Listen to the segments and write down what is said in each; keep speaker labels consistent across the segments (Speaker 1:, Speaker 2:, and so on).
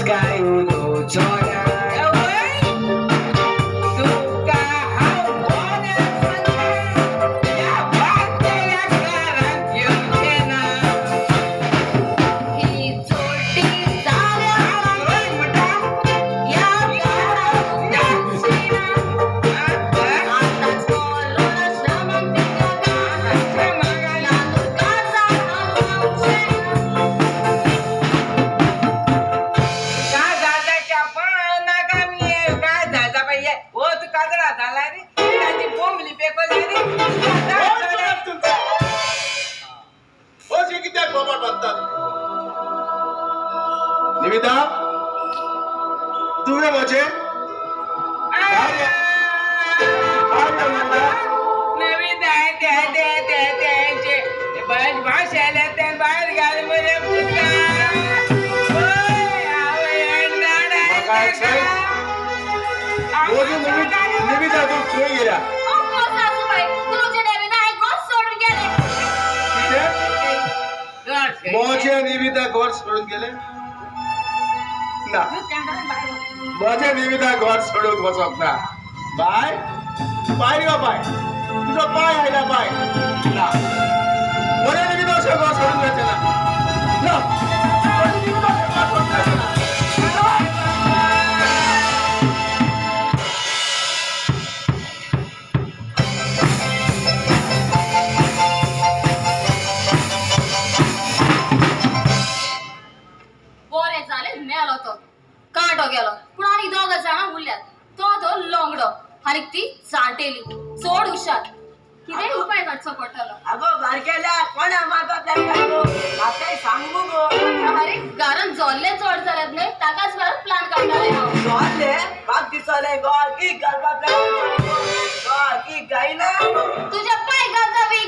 Speaker 1: काय उलो छोरा
Speaker 2: निविदा तुम्हें मुझे
Speaker 1: बाहेर घाल निविदा तू खंय गेल्या माझ्या निविदा घर सोडून गेले ना माझ्या निविदा घर सोडून बसत ना बाय बाय ग बाय तुझा पाय आहे ना बाय ना माझ्या निविदा घर सोडून जायचे ना माझ्या निविदा घर सोडून जायचे ना
Speaker 3: गेलो पण आणि दोघ जण उरल्यात तो लोंगडो आणि ती चाटेली चोड हुशार किती उपाय काढचो पडटलो
Speaker 4: अगो बारकेल्या कोणा मागत लागलो आता सांगू गो
Speaker 3: अरे कारण जोल्ले चोड जाल्यात न्हय ताकाच वेळ प्लान काढणारे हांव
Speaker 4: जोल्ले बाग दिसले गो की गरबा गो की गायना
Speaker 3: तुझ्या पाय गाजावी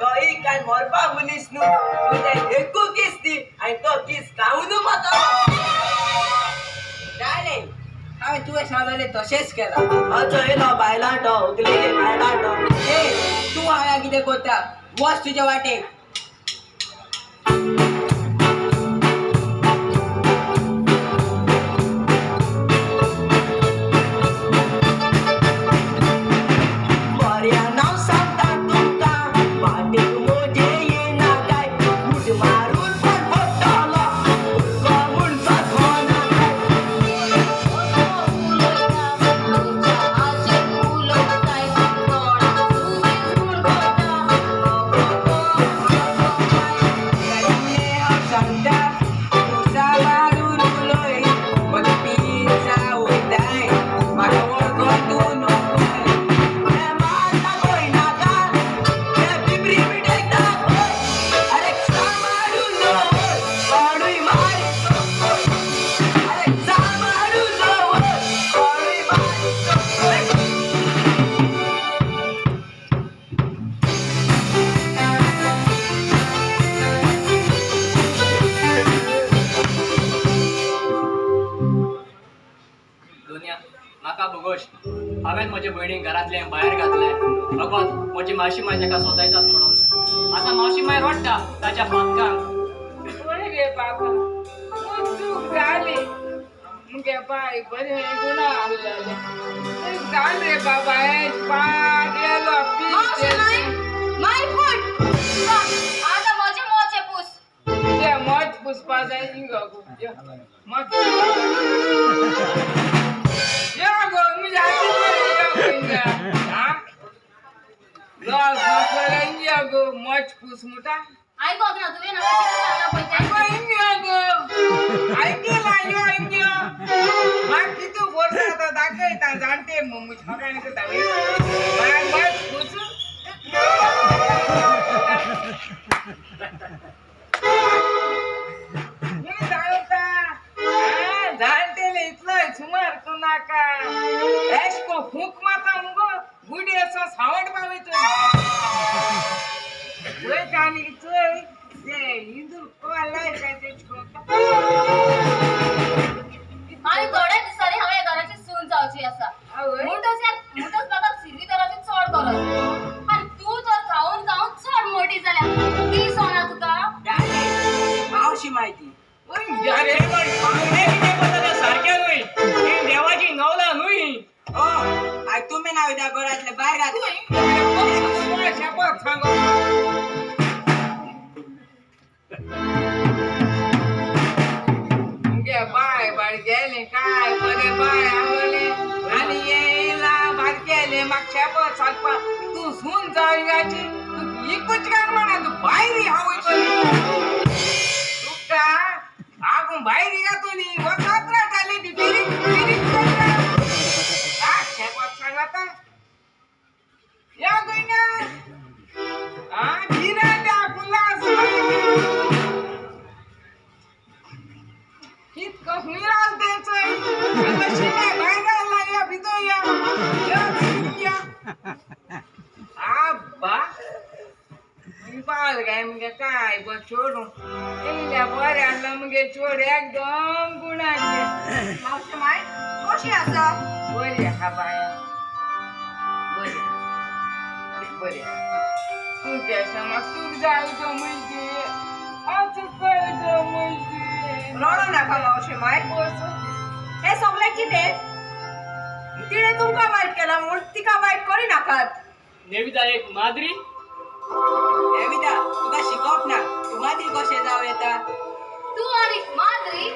Speaker 4: गई काय मोरपा मुनीस नु तुझे एकू किस दी आणि तो किस काऊन मत नाही हांवें तुवें सांगलें तशेंच केलां अजो येयलो बायलांटो उगलेले बायलांटो ए तूं हांगा कितें करता वच तुजे वाटेक
Speaker 5: हांवें म्हजे भयणीक घरांतले भायर घातले फकत म्हजी मावशी माय ताका सोदायतात म्हणून आतां मावशी माय रडटा ताच्या फातकांक
Speaker 6: रे बाबा चूक जाली मुगे बाय बरे गुन्हा आसलेले जाल रे बाबा हे पाग येलो
Speaker 3: माय फूट आता म्हजे मोचे पूस
Speaker 6: ते मत पुसपा जाय गो मत या गो मी जाती हां लॉस मत गो मत पुस मुटा
Speaker 3: आई गो ना तुवे ना सांगा पळते
Speaker 6: गो इंडिया गो ऐकेला यो इंडिया मग किती बोलता तर दाखवता जाणते मग छगाने करता बाय मत पुस मी जाणता जाणतेले इतलं सुमार तू नाका एशको फूक माता मुगो गुडी असं सावड पावितो तुझे कानी तुझे ते हिंदू कोलाय काय ते
Speaker 3: आणि थोडे दिसांनी हांवें घराची सून जावची आसा मुठोच बाबा सिरवी तराची चड गरज आनी तूं तर खाऊन चड मोठी जाल्या ती सोना तुका
Speaker 4: मावशी माहिती
Speaker 6: ओय अरे
Speaker 5: पण पाहुणे किती बदललं सारख्या न्हय ही देवाची नवला न्हय
Speaker 4: ओ आय तुम्ही नाव द्या घरातले बाहेर घातले
Speaker 6: शपथ सांगो गे बाय बाय गेले काय बरे बाय आवले आणि येला भात गेले मग शपथ सांगपा तू सून जायची तू इकूच काय म्हणा तू बाहेर हवं तू का आगून बाहेर का तुली वसात झाली ती फिरी शपथ सांगता या गईना धीरे त्या पुन्हा इतकं मिळाल त्याचं शिवाय बायगायला या भितो या आबा बाल काय मग काय बघ सोडून बऱ्याला मग चोड एकदम गुणाचे
Speaker 4: मावशी माय कशी असा
Speaker 6: बरी हा बाया बरी तू त्याच्या मग तू जायचं म्हणजे असं कळतं म्हणजे
Speaker 4: रडू नका मावशी माय हे सगळे किती तिने तुमका वाईट केला म्हणून तिका वाईट करी नाकात
Speaker 5: नेविता एक माद्री
Speaker 4: देविता तुका शिकवत ना तू मात्र कसे जाऊ येता
Speaker 3: तू आणि माद्री